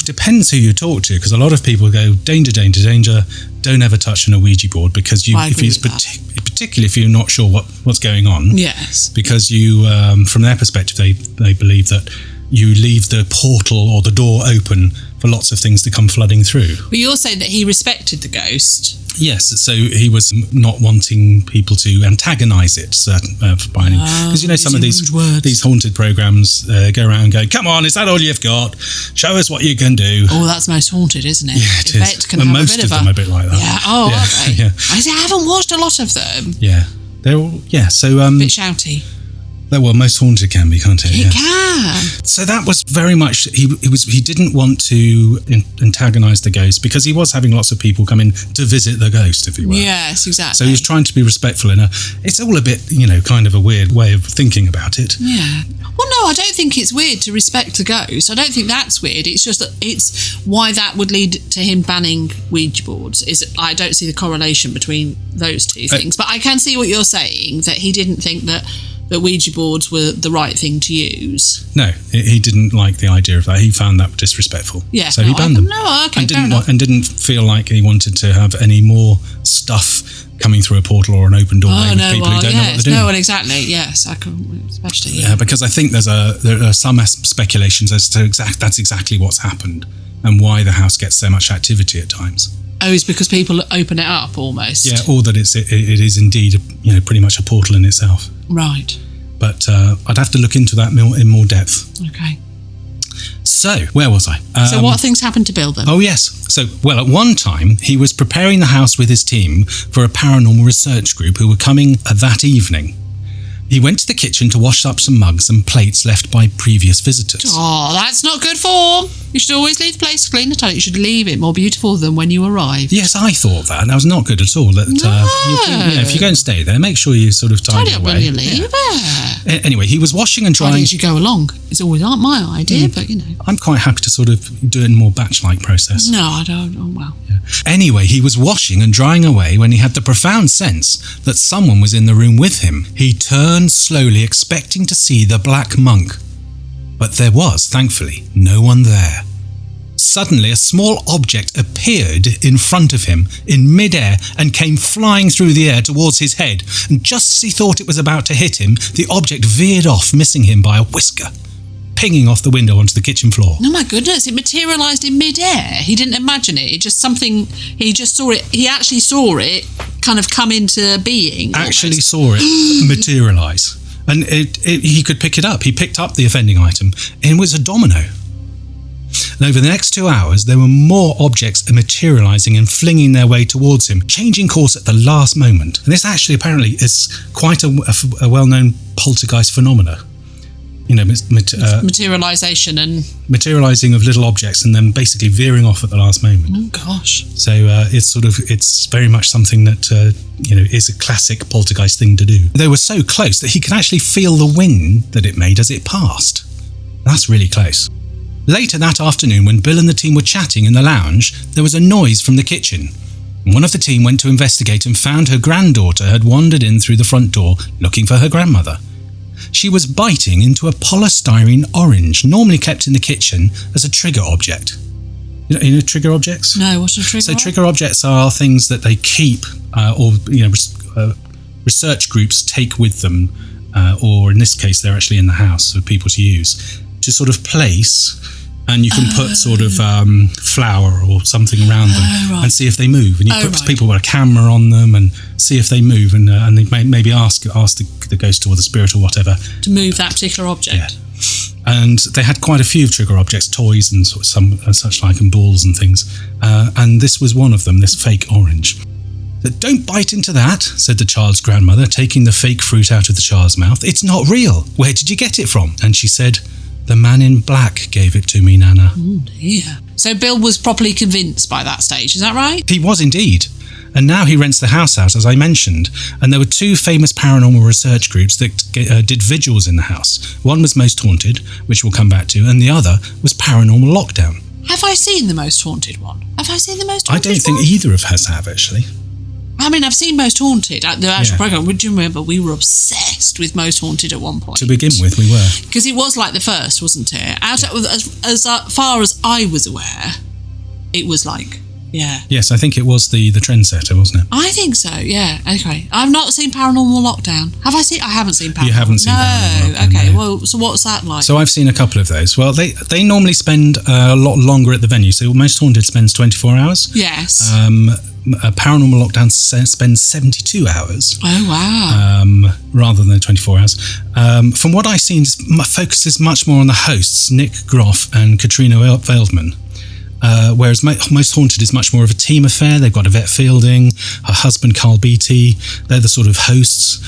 Depends who you talk to, because a lot of people go, danger, danger, danger, don't ever touch an Ouija board, because particularly if you're not sure what's going on. Yes. Because you, from their perspective, they believe that you leave the portal or the door open for lots of things to come flooding through. But you're saying that he respected the ghost. Yes, so he was not wanting people to antagonise it, because some of these haunted programmes go around and go, "Come on, is that all you've got? Show us what you can do." Oh, that's most haunted, isn't it? Yeah, it is. Can have most of them are a bit like that. Yeah. Oh, yeah. are they? Yeah. I haven't watched a lot of them. Yeah, they're all. Yeah, so a bit shouty. Well, most haunted can be, can't it? It can. So that was very much, he didn't want to antagonize the ghost because he was having lots of people come in to visit the ghost, if you will. Yes, exactly. So he was trying to be respectful it's all a bit, kind of a weird way of thinking about it. Yeah. Well, no, I don't think it's weird to respect the ghost. I don't think that's weird. It's just that it's why that would lead to him banning Ouija boards. I don't see the correlation between those two things. But I can see what you're saying, that he didn't think that Ouija boards were the right thing to use. No, he didn't like the idea of that. He found that disrespectful. Yeah. So he banned them. No, okay, and didn't feel like he wanted to have any more stuff coming through a portal or an open doorway with people who don't know what they're doing. No, well, exactly. Yes, I can especially. Yeah, because I think there are some speculations as to that's exactly what's happened and why the house gets so much activity at times. Oh, it's because people open it up almost. Yeah, or that it is indeed pretty much a portal in itself. Right. But I'd have to look into that in more depth. Okay. So, where was I? So what things happened to Bill then? Oh, yes. So, well, at one time, he was preparing the house with his team for a paranormal research group who were coming that evening. He went to the kitchen to wash up some mugs and plates left by previous visitors. Oh, that's not good form. You should always leave the place clean. You should leave it more beautiful than when you arrived. Yes, I thought that. That was not good at all. That, if you're going to stay there, make sure you sort of tidy it away. When you leave Anyway, he was washing and drying. Tidy as you go along. It's always not my idea, but I'm quite happy to sort of do it in a more batch-like process. No, I don't. Oh, well. Yeah. Anyway, he was washing and drying away when he had the profound sense that someone was in the room with him. He turned slowly, expecting to see the Black Monk. But there was, thankfully, no one there. Suddenly, a small object appeared in front of him in mid-air and came flying through the air towards his head. And just as he thought it was about to hit him, the object veered off, missing him by a whisker, pinging off the window onto the kitchen floor. Oh my goodness, it materialised in mid-air. He didn't imagine it. It just something, he just saw it. He actually saw it kind of come into being. Actually saw it materialise. And he could pick it up. He picked up the offending item, and it was a domino. And over the next 2 hours, there were more objects materialising and flinging their way towards him, changing course at the last moment. And this actually apparently is quite a well-known poltergeist phenomena. Materialisation and materialising of little objects and then basically veering off at the last moment. Oh gosh! So it's very much something that is a classic poltergeist thing to do. They were so close that he could actually feel the wind that it made as it passed. That's really close. Later that afternoon, when Bill and the team were chatting in the lounge, there was a noise from the kitchen. One of the team went to investigate and found her granddaughter had wandered in through the front door looking for her grandmother. She was biting into a polystyrene orange, normally kept in the kitchen as a trigger object. You know trigger objects? No, what's a trigger? So trigger objects are things that they keep research groups take with them, or in this case, they're actually in the house for people to use, to sort of place, and you can put sort of flour or something around them and see if they move. And you put people with a camera on them and see if they move, and they maybe ask the ghost or the spirit or whatever to move that particular object. Yeah. And they had quite a few trigger objects, toys and such like, and balls and things. And this was one of them, this fake orange. "Don't bite into that," said the child's grandmother, taking the fake fruit out of the child's mouth. "It's not real. Where did you get it from?" And she said, "The man in black gave it to me, Nana." Oh dear. So Bill was properly convinced by that stage, is that right? He was indeed. And now he rents the house out, as I mentioned. And there were two famous paranormal research groups that did vigils in the house. One was Most Haunted, which we'll come back to, and the other was Paranormal Lockdown. Have I seen the Most Haunted one? I don't think either of us have, actually. I mean, I've seen Most Haunted, the actual programme. Would you remember we were obsessed with Most Haunted at one point? To begin with, we were. Because it was like the first, wasn't it? As far as I was aware, it was like, yeah. Yes, I think it was the trendsetter, wasn't it? I think so, yeah. Okay. I've not seen Paranormal Lockdown. Have I seen? I haven't seen Paranormal. You haven't seen Paranormal Lockdown. Okay. No. Well, so what's that like? So I've seen a couple of those. Well, they normally spend a lot longer at the venue. So Most Haunted spends 24 hours. Yes. Paranormal Lockdown spends 72 hours. Oh, wow. Rather than 24 hours. From what I've seen, focuses much more on the hosts, Nick Groff and Katrina Veldman. Whereas Most Haunted is much more of a team affair. They've got Yvette Fielding, her husband Carl Beatty. They're the sort of hosts.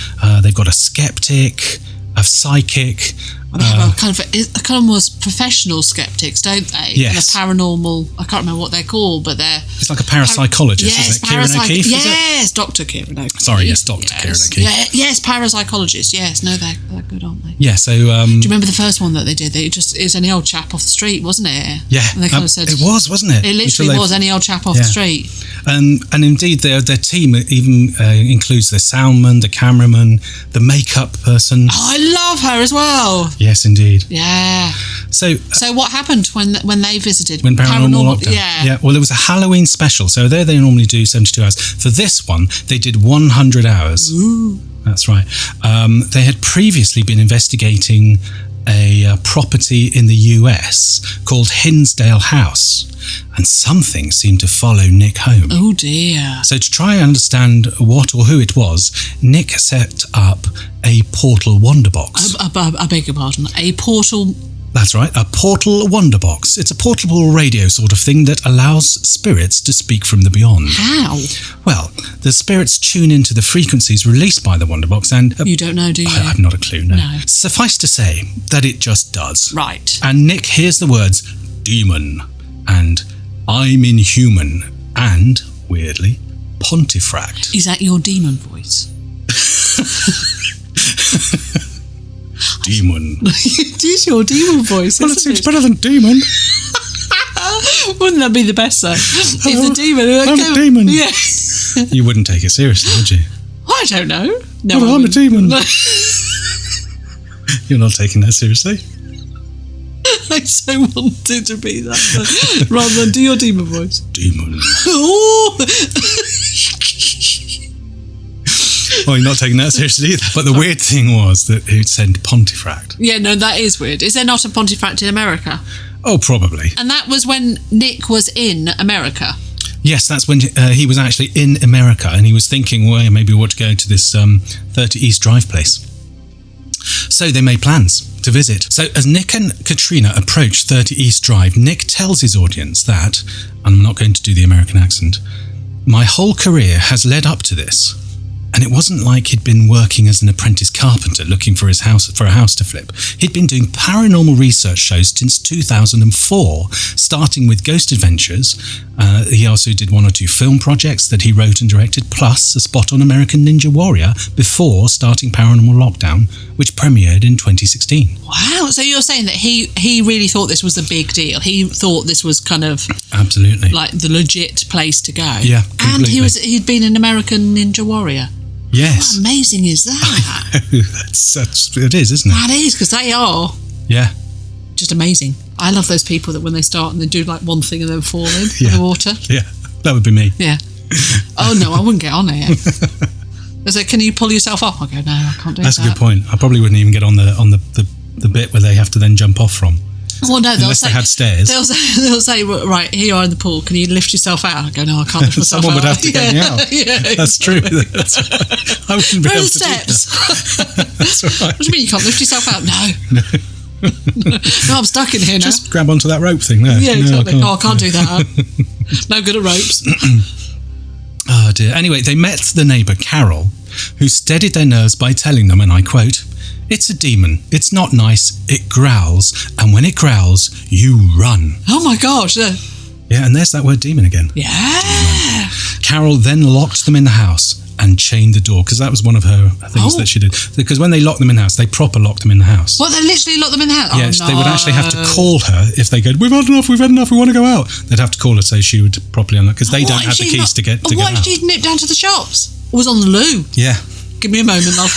They've got a skeptic, a psychic, I mean, well, kind of almost professional skeptics, don't they? Yes. The paranormal, I can't remember what they're called, but they're... It's like a parapsychologist, isn't it? Kieran O'Keefe, is it? Yes, Dr. Kieran O'Keefe. Sorry, yes, Dr. Kieran O'Keefe. Yes, parapsychologist. Yes, no, they're good, aren't they? Yeah, so... do you remember the first one that they did? It was any old chap off the street, wasn't it? Yeah, and they kind of said, it was, wasn't it? It literally was any old chap off the street. And indeed, their team even includes the soundman, the cameraman, the makeup person. Oh, I love her as well. Yes, indeed. Yeah. So what happened when they visited? When Paranormal Lockdown? Yeah. Well, it was a Halloween special. So there they normally do 72 hours. For this one, they did 100 hours. Ooh. That's right. They had previously been investigating a property in the US called Hinsdale House, and something seemed to follow Nick home. Oh dear. So to try and understand what or who it was, Nick set up a portal wonder box. I beg your pardon. A portal... That's right, a portal wonder box. It's a portable radio sort of thing that allows spirits to speak from the beyond. How? Well, the spirits tune into the frequencies released by the wonder box and... you don't know, do you? I've not a clue, no. Suffice to say that it just does. Right. And Nick hears the words demon and I'm inhuman and, weirdly, Pontefract. Is that your demon voice? Demon. It is your demon voice. Well, it seems better than demon. Wouldn't that be the best though? If the demon... I'm a demon. Yeah. You wouldn't take it seriously, would you? I don't know. No, well, I'm a demon. You're not taking that seriously. I so wanted to be that, rather than do your demon voice. Demon. Oh! Well, you're not taking that seriously either. But the weird thing was that it said Pontefract. Yeah, no, that is weird. Is there not a Pontefract in America? Oh, probably. And that was when Nick was in America. Yes, that's when he was actually in America, and he was thinking, well, maybe we ought to go to this 30 East Drive place. So they made plans to visit. So as Nick and Katrina approach 30 East Drive, Nick tells his audience that, and I'm not going to do the American accent, my whole career has led up to this. And it wasn't like he'd been working as an apprentice carpenter looking for a house to flip. He'd been doing paranormal research shows since 2004, starting with Ghost Adventures. He also did 1 or 2 film projects that he wrote and directed, plus a spot on American Ninja Warrior before starting Paranormal Lockdown, which premiered in 2016. Wow, so you're saying that he really thought this was a big deal. He thought this was kind of... Absolutely. Like the legit place to go. Yeah, completely. And he'd been an American Ninja Warrior. Yes. How amazing is that? It is, isn't it? That is, because they are. Yeah. Just amazing. I love those people that when they start and they do like one thing and then fall in the water. Yeah, that would be me. Yeah. Oh no, I wouldn't get on it. They say, can you pull yourself up? I go, no, I can't do that. That's a good point. I probably wouldn't even get on the bit where they have to then jump off from. Well, no, unless they had stairs. They'll say, right, here you are in the pool. Can you lift yourself out? I go, no, I can't lift myself Someone out. would have to get me out. Yeah, that's true. I wouldn't be able to steps. do that. That's right. What do you mean you can't lift yourself out? No. No, I'm stuck in here now. Just grab onto that rope thing there. Yeah, exactly. I can't do that. No good at ropes. Oh dear. Anyway, they met the neighbour, Carol, who steadied their nerves by telling them, and I quote, "It's a demon. It's not nice. It growls. And when it growls, you run." Oh my gosh. Yeah, and there's that word demon again. Yeah. Demon. Carol then locked them in the house and chained the door, because that was one of her things that she did. Because when they locked them in the house, they proper locked them in the house. What, they literally locked them in the house? Yes, oh, no. They would actually have to call her if they go, we've had enough, we want to go out. They'd have to call her so she would properly unlock, because they don't have the keys to get out. Why did she nip down to the shops? It was on the loo. Yeah. Give me a moment, love.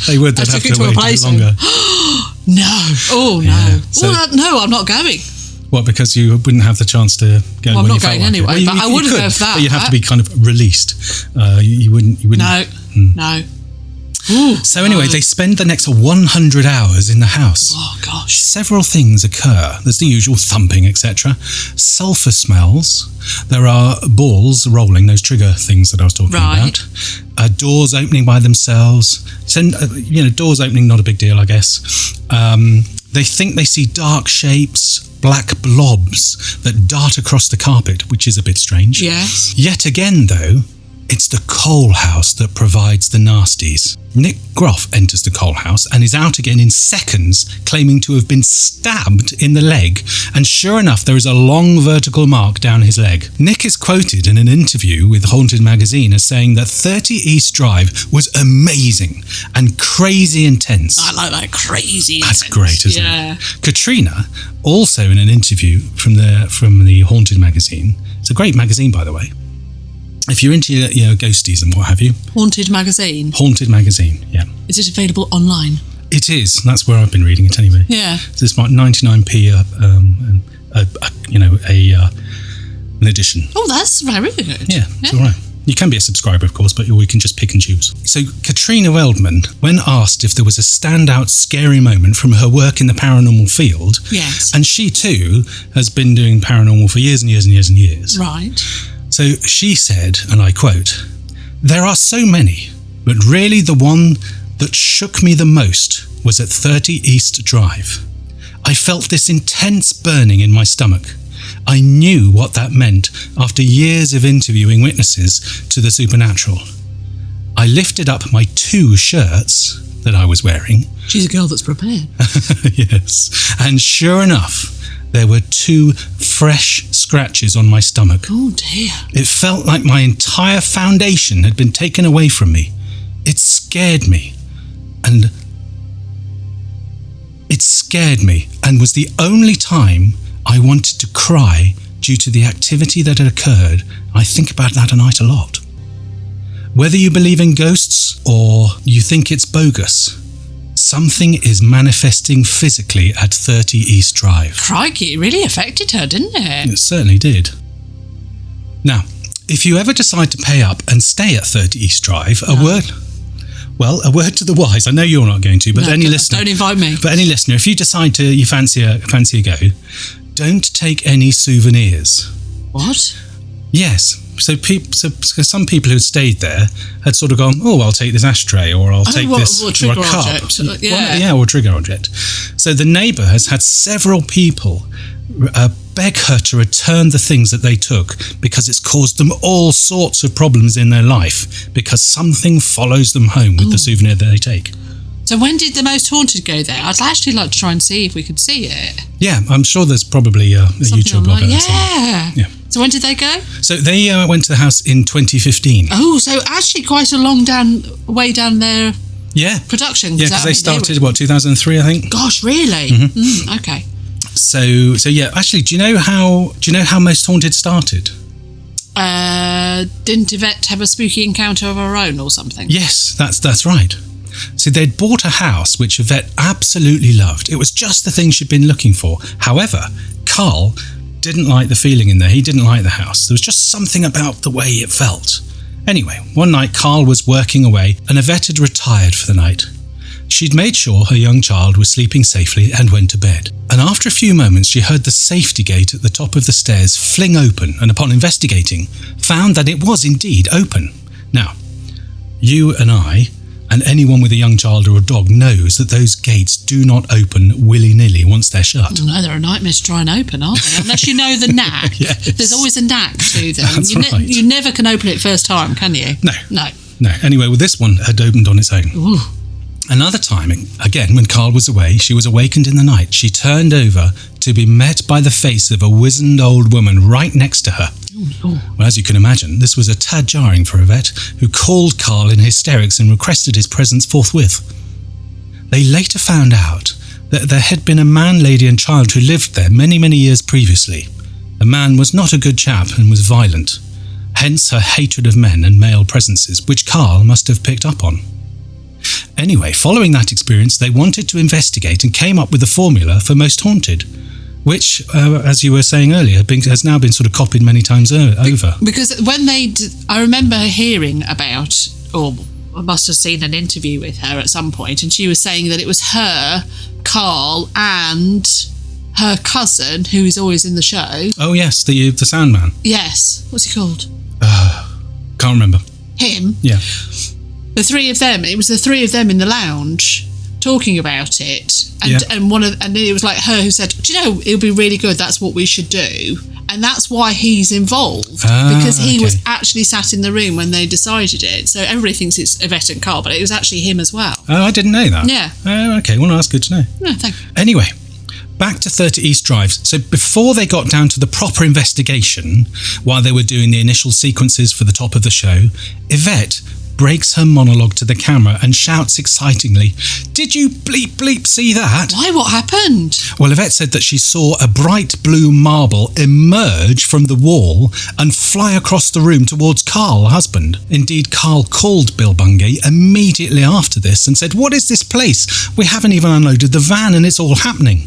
They would, they'd have to wait a bit longer. No. Oh, no. Yeah, so, no, I'm not going. What, because you wouldn't have the chance to go? Well, I'm when not you felt going like anyway, well, but I wouldn't go for that. But you'd have to be kind of released. You wouldn't. No. Ooh, so anyway, they spend the next 100 hours in the house. Oh, gosh. Several things occur. There's the usual thumping, etc. Sulphur smells. There are balls rolling, those trigger things that I was talking about. Doors opening by themselves. So, doors opening, not a big deal, I guess. They think they see dark shapes, black blobs that dart across the carpet, which is a bit strange. Yes. Yet again, though, It's the coal house that provides the nasties. Nick Groff enters the coal house and is out again in seconds, claiming to have been stabbed in the leg, and sure enough there is a long vertical mark down his leg. Nick is quoted in an interview with Haunted Magazine as saying that 30 East Drive was amazing and crazy intense. I like that, crazy That's intense. great, isn't Yeah. it? Katrina, also in an interview from the Haunted Magazine, it's a great magazine by the way, if you're into ghosties and what have you. Haunted Magazine. Haunted Magazine, yeah. Is it available online? It is. That's where I've been reading it anyway. Yeah. So it's like 99p an edition. Oh, that's very good. Yeah, it's all right. You can be a subscriber, of course, but we can just pick and choose. So Katrina Weldman, when asked if there was a standout scary moment from her work in the paranormal field, Yes. and she too has been doing paranormal for years and years and years and years. Right. So she said, and I quote, "There are so many, but really the one that shook me the most was at 30 East Drive. I felt this intense burning in my stomach. I knew what that meant after years of interviewing witnesses to the supernatural. I lifted up my 2 shirts that I was wearing." She's a girl that's prepared. Yes. And sure enough, there were 2 fresh scratches on my stomach. Oh dear. It felt like my entire foundation had been taken away from me. It scared me. And was the only time I wanted to cry due to the activity that had occurred. I think about that a night a lot. Whether you believe in ghosts or you think it's bogus, something is manifesting physically at 30 East Drive. Crikey, it really affected her, didn't it? It certainly did. Now, if you ever decide to pay up and stay at 30 East Drive, a word to the wise. I know you're not going to, but any listener, don't invite me. But any listener, if you decide to, you fancy a go, don't take any souvenirs. What? Yes. So some people who had stayed there had sort of gone, oh, I'll take this ashtray, or I'll take this, or or a trigger cup. object. Or trigger object. So the neighbour has had several people beg her to return the things that they took because it's caused them all sorts of problems in their life because something follows them home with the souvenir that they take. So when did the Most Haunted go there? I'd actually like to try and see if we could see it. Yeah, I'm sure there's probably a YouTube blog. Yeah. So when did they go? So they went to the house in 2015. Oh, so actually quite a long way down their production. Yeah, because they started, 2003, I think? Gosh, really? Mm-hmm. Okay. So yeah, actually, do you know how Most Haunted started? Didn't Yvette have a spooky encounter of her own or something? Yes, that's right. So they'd bought a house which Yvette absolutely loved. It was just the thing she'd been looking for. However, Carl didn't like the feeling in there. He didn't like the house. There was just something about the way it felt. Anyway, one night Carl was working away and Yvette had retired for the night. She'd made sure her young child was sleeping safely and went to bed. And after a few moments, she heard the safety gate at the top of the stairs fling open, and upon investigating, found that it was indeed open. Now, you and I, and anyone with a young child or a dog knows that those gates do not open willy-nilly once they're shut. No, they're a nightmare to try and open, aren't they? Unless you know the knack. Yes. There's always a knack to them. That's right. You never can open it first time, can you? No. Anyway, well, this one had opened on its own. Ooh. Another time, again, when Carl was away, she was awakened in the night. She turned over to be met by the face of a wizened old woman right next to her. Ooh. Well, as you can imagine, this was a tad jarring for Yvette, who called Carl in hysterics and requested his presence forthwith. They later found out that there had been a man, lady and child who lived there many, many years previously. The man was not a good chap and was violent, hence her hatred of men and male presences, which Carl must have picked up on. Anyway, following that experience, they wanted to investigate and came up with the formula for Most Haunted, which, as you were saying earlier, has now been sort of copied many times over. Because when I remember hearing about, or I must have seen an interview with her at some point, and she was saying that it was her, Carl, and her cousin, who is always in the show. Oh yes, the sound man. Yes. What's he called? Can't remember. Him. Yeah. The 3 of them. It was the 3 of them in the lounge talking about it, and and it was like her who said, "Do you know, it would be really good. That's what we should do." And that's why he's involved, because he was actually sat in the room when they decided it. So everybody thinks it's Yvette and Carl, but it was actually him as well. Oh, I didn't know that. Yeah. Oh, okay. Well, that's good to know. No, thank you. Anyway, back to 30 East Drive. So before they got down to the proper investigation, while they were doing the initial sequences for the top of the show, Yvette breaks her monologue to the camera and shouts excitingly, "Did you bleep bleep see that?" Why? What happened? Well, Yvette said that she saw a bright blue marble emerge from the wall and fly across the room towards Carl, her husband. Indeed, Carl called Bill Bungay immediately after this and said, "What is this place? We haven't even unloaded the van and it's all happening."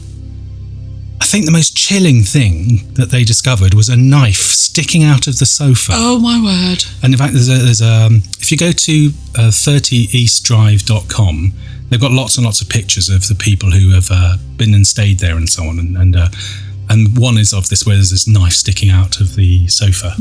I think the most chilling thing that they discovered was a knife sticking out of the sofa. Oh my word. And in fact, there's if you go to 30eastdrive.com, they've got lots and lots of pictures of the people who have been and stayed there and so on. And one is of this where there's this knife sticking out of the sofa,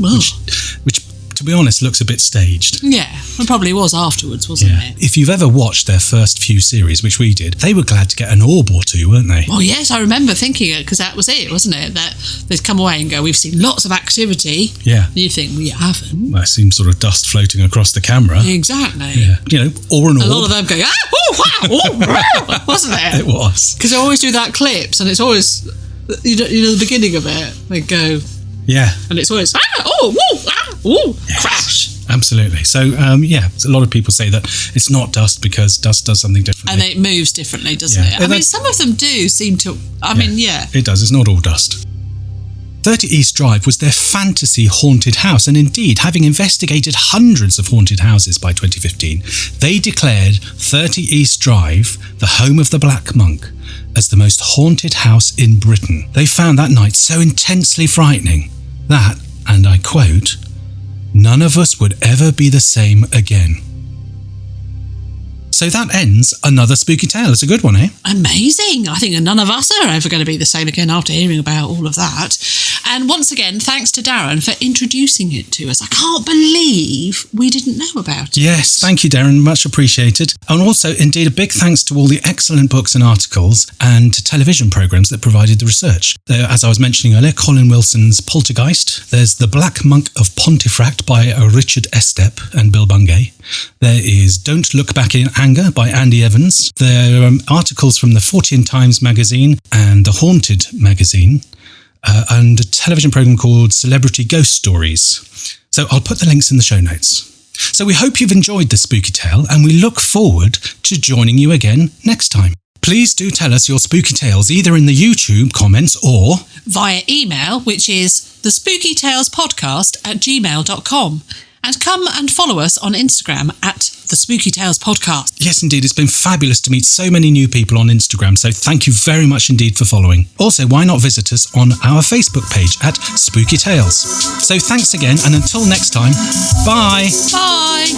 which to be honest, looks a bit staged. Yeah, it probably was afterwards, wasn't it? If you've ever watched their first few series, which we did, they were glad to get an orb or two, weren't they? Oh yes, I remember thinking it, because that was it, wasn't it? That they'd come away and go, "We've seen lots of activity." Yeah. And you think, "We haven't." I seem sort of dust floating across the camera. Exactly. Yeah. You know, or an orb. A lot of them go, "Ah, oh, wow, oh, wow," wasn't it? It was. Because they always do that clips, and it's always, you know, the beginning of it, they go... Yeah. And it's always, "Ah, oh, woo, ah, ooh," yes. Crash. Absolutely. So, a lot of people say that it's not dust because dust does something differently. And it moves differently, doesn't it? I mean, some of them do seem to... It does. It's not all dust. 30 East Drive was their fantasy haunted house, and indeed, having investigated hundreds of haunted houses by 2015, they declared 30 East Drive, the home of the Black Monk, as the most haunted house in Britain. They found that night so intensely frightening that, and I quote, "None of us would ever be the same again." So that ends another spooky tale. It's a good one, eh? Amazing. I think none of us are ever going to be the same again after hearing about all of that. And once again, thanks to Darren for introducing it to us. I can't believe we didn't know about it. Yes, thank you, Darren. Much appreciated. And also, indeed, a big thanks to all the excellent books and articles and television programmes that provided the research. As I was mentioning earlier, Colin Wilson's Poltergeist. There's The Black Monk of Pontefract by Richard Estep and Bill Bungay. There is Don't Look Back in Anger by Andy Evans. There are articles from the Fortean Times magazine and the Haunted magazine, and a television programme called Celebrity Ghost Stories. So I'll put the links in the show notes. So we hope you've enjoyed this spooky tale, and we look forward to joining you again next time. Please do tell us your spooky tales either in the YouTube comments or via email, which is thespookytalespodcast@gmail.com. And come and follow us on Instagram at The Spooky Tales Podcast. Yes, indeed. It's been fabulous to meet so many new people on Instagram, so thank you very much indeed for following. Also, why not visit us on our Facebook page at Spooky Tales. So thanks again, and until next time, bye. Bye.